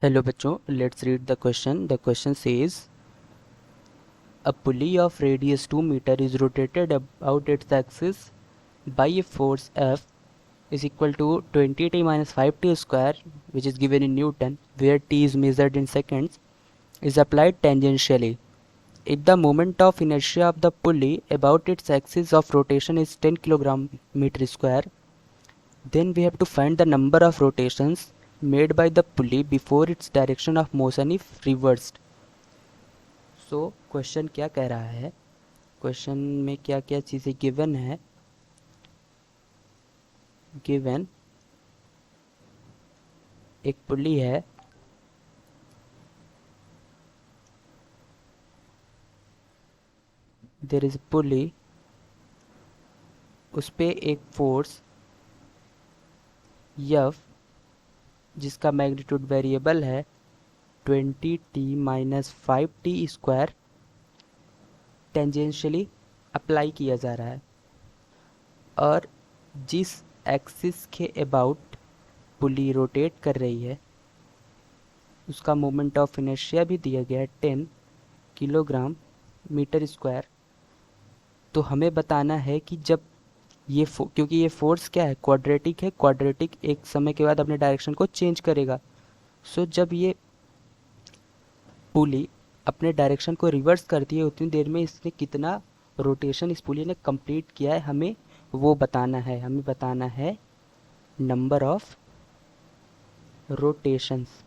Hello बच्चों, let's read the question. The question says a pulley of radius 2 meter is rotated about its axis by a force F is equal to 20t minus 5t square, which is given in Newton, where t is measured in seconds, is applied tangentially. If the moment of inertia of the pulley about its axis of rotation is 10 kilogram meter square, then we have to find the number of rotations made by the pulley before its direction of motion is reversed. So question क्या कह रहा है, question में क्या क्या चीज़ें given है। Given एक पुली है, देयर इज पुली, उस पे एक फोर्स यफ जिसका मैग्नीट्यूड वेरिएबल है 20t minus 5t square tangentially apply किया जा रहा है, और जिस एक्सिस के अबाउट पुली रोटेट कर रही है उसका मोमेंट ऑफ इनर्शिया भी दिया गया है 10 किलोग्राम मीटर स्क्वायर। तो हमें बताना है कि जब ये क्योंकि ये फोर्स क्या है, क्वाड्रेटिक है, क्वाड्रेटिक एक समय के बाद अपने डायरेक्शन को चेंज करेगा। सो जब ये पुली अपने डायरेक्शन को रिवर्स करती है उतनी देर में इसने कितना रोटेशन इस पुली ने कंप्लीट किया है, हमें वो बताना है। हमें बताना है number of rotations.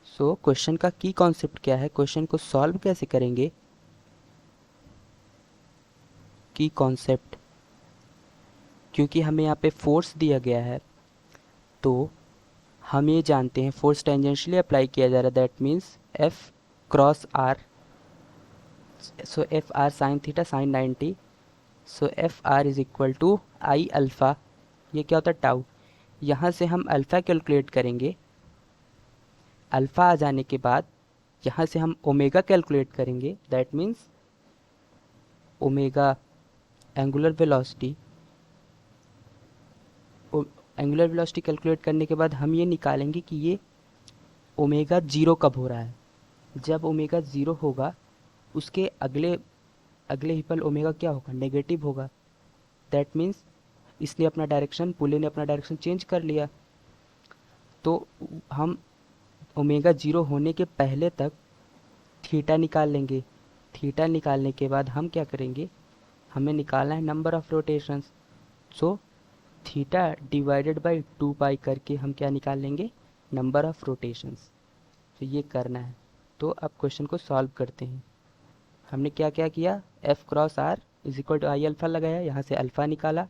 So question का की कॉन्सेप्ट क्या है, क्वेश्चन को सॉल्व कैसे करेंगे। की कॉन्सेप्ट, क्योंकि हमें यहाँ पे फोर्स दिया गया है तो हम ये जानते हैं फोर्स टेंजेंशियली अप्लाई किया जा रहा है, that means F cross R. So F R sine theta sine 90, so F R is equal to I alpha. ये क्या होता है, टाउ। यहाँ से हम अल्फ़ा कैलकुलेट करेंगे, अल्फ़ा आ जाने के बाद यहाँ से हम ओमेगा कैलकुलेट करेंगे, that means omega angular velocity. Angular velocity calculate करने के बाद हम ये निकालेंगे कि ये ओमेगा ज़ीरो कब हो रहा है। जब ओमेगा ज़ीरो होगा उसके अगले अगले ही पल ओमेगा क्या होगा, नेगेटिव होगा। दैट मीन्स इसने अपना डायरेक्शन, पुले ने अपना डायरेक्शन चेंज कर लिया। तो हम ओमेगा ज़ीरो होने के पहले तक थीटा निकाल लेंगे। थीटा निकालने के बाद हम क्या करेंगे, हमें निकालना है number of rotations. So theta divided by 2 पाई करके हम क्या निकाल लेंगे, नंबर ऑफ रोटेशंस। तो ये करना है। तो अब क्वेश्चन को सॉल्व करते हैं। हमने क्या क्या किया, F cross R is equal to I alpha लगाया, यहाँ से अल्फ़ा निकाला।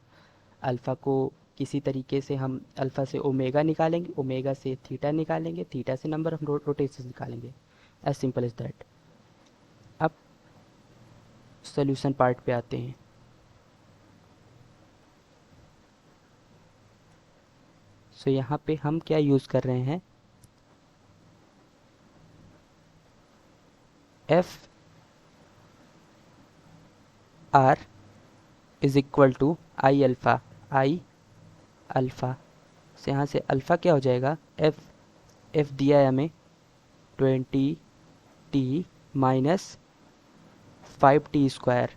अल्फ़ा को किसी तरीके से हम अल्फ़ा से ओमेगा निकालेंगे, ओमेगा से थीटा निकालेंगे, थीटा से नंबर ऑफ रोटेशंस निकालेंगे। As simple as that. अब सोल्यूशन पार्ट पे आते हैं। सो यहाँ पे हम क्या यूज़ कर रहे हैं, F R is equal to I alpha. I alpha से यहाँ से अल्फ़ा क्या हो जाएगा, एफ एफ दिया है हमें 20t minus 5t square,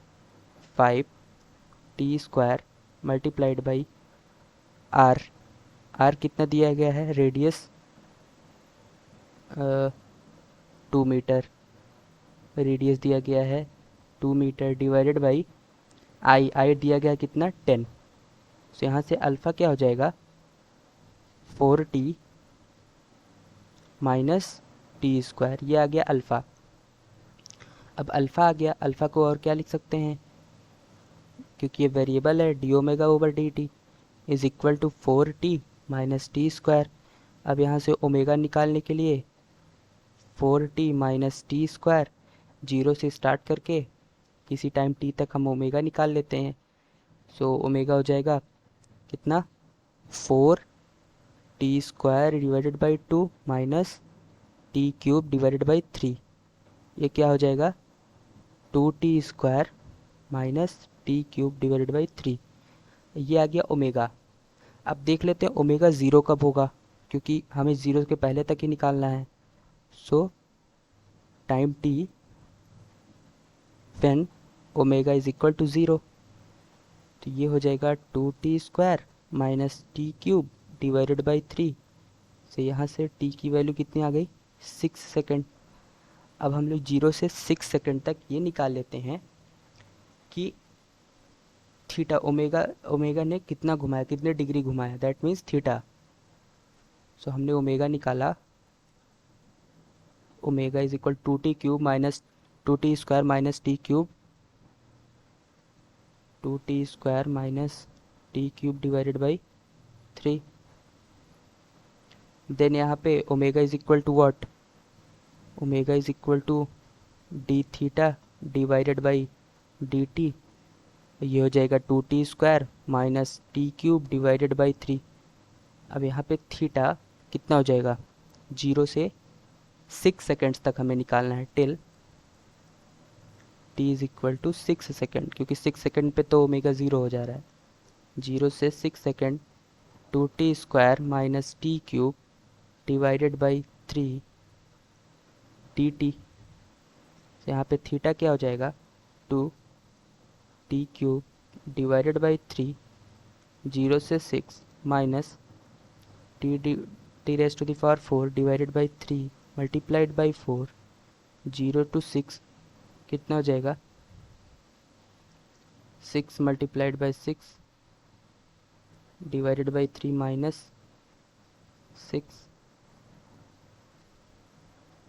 5t square multiplied by R. R कितना दिया गया है, रेडियस 2 मीटर, रेडियस दिया गया है 2 मीटर डिवाइडेड बाई आई दिया गया कितना 10। तो यहाँ से अल्फ़ा क्या हो जाएगा 4t माइनस टी स्क्वायर, ये आ गया अल्फ़ा। अब अल्फ़ा आ गया, अल्फ़ा को और क्या लिख सकते हैं, क्योंकि ये वेरिएबल है, D omega over D T is equal to 4t minus T square. अब यहाँ से ओमेगा निकालने के लिए 4t minus T square, zero से स्टार्ट करके किसी टाइम t तक हम ओमेगा निकाल लेते हैं। सो ओमेगा हो जाएगा कितना, 4t square divided by 2 minus T cube divided by 3। ये क्या हो जाएगा 2t square minus T cube divided by 3। ये आ गया ओमेगा। अब देख लेते हैं ओमेगा ज़ीरो कब होगा, क्योंकि हमें ज़ीरो के पहले तक ही निकालना है। So time T when omega is equal to zero, तो ये हो जाएगा 2t² minus T cube divided by 3। से यहाँ से t की वैल्यू कितनी आ गई, 6 सेकेंड। अब हम लोग 0 से 6 सेकेंड तक ये निकाल लेते हैं कि थीटा ओमेगा ओमेगा ने कितना घुमाया, कितने डिग्री घुमाया, दैट मीन्स थीटा। सो हमने ओमेगा निकाला, omega is equal 2t³ minus 2t² minus T cube, 2t² minus T cube divided by 3। Then यहाँ पे omega is equal to what, omega is equal to D theta divided by D T. ये हो जाएगा 2t² minus T cube divided by 3। अब यहाँ पे theta कितना हो जाएगा, 0 से 6 सेकेंड्स तक हमें निकालना है, till t is equal to 6 second, क्योंकि 6 सेकेंड पे तो ओमेगा ज़ीरो हो जा रहा है। 0 से 6 second, 2t² minus T cube divided by 3 dt। तो यहाँ पे थीटा क्या हो जाएगा, 2t³ डिवाइडेड बाई 3, 0 से 6 minus T raise to the power 4 divided by 3 multiplied by 4, 0 to 6 कितना हो जाएगा, 6 multiplied by 6 divided by 3 minus 6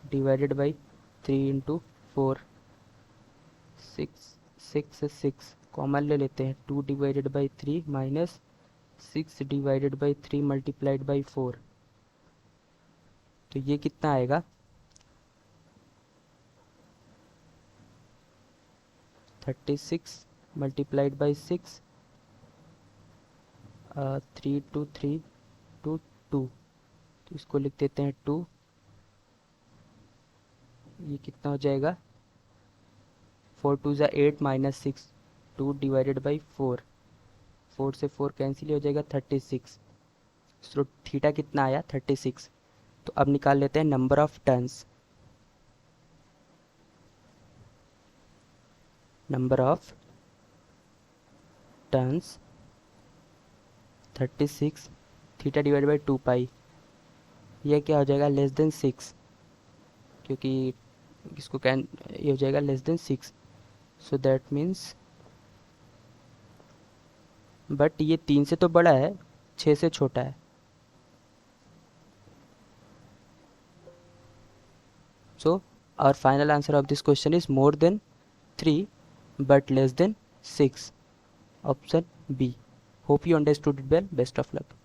divided by 3 into 4। 6 से 6 कॉमन ले लेते हैं, 2 divided by 3 minus 6 divided by 3 multiplied by 4। तो ये कितना आएगा, 36 मल्टीप्लाइड बाई 6, 3 to 3 to 2, तो इसको लिख देते हैं 2। ये कितना हो जाएगा, 4 2 ज़ा 8 माइनस 6, 2 डिवाइडेड बाई 4, 4 से 4 कैंसिल हो जाएगा, 36। सो थीटा कितना आया, 36। तो अब निकाल लेते हैं number of turns. Number of turns 36, theta divide by 2 पाई, यह क्या हो जाएगा, लेस देन 6, क्योंकि इसको कैन ये हो जाएगा less than 6। So that means, but ये 3 से तो बड़ा है, 6 से छोटा है। So our final answer of this question is more than 3 but less than 6. Option B. Hope you understood it well. Best of luck.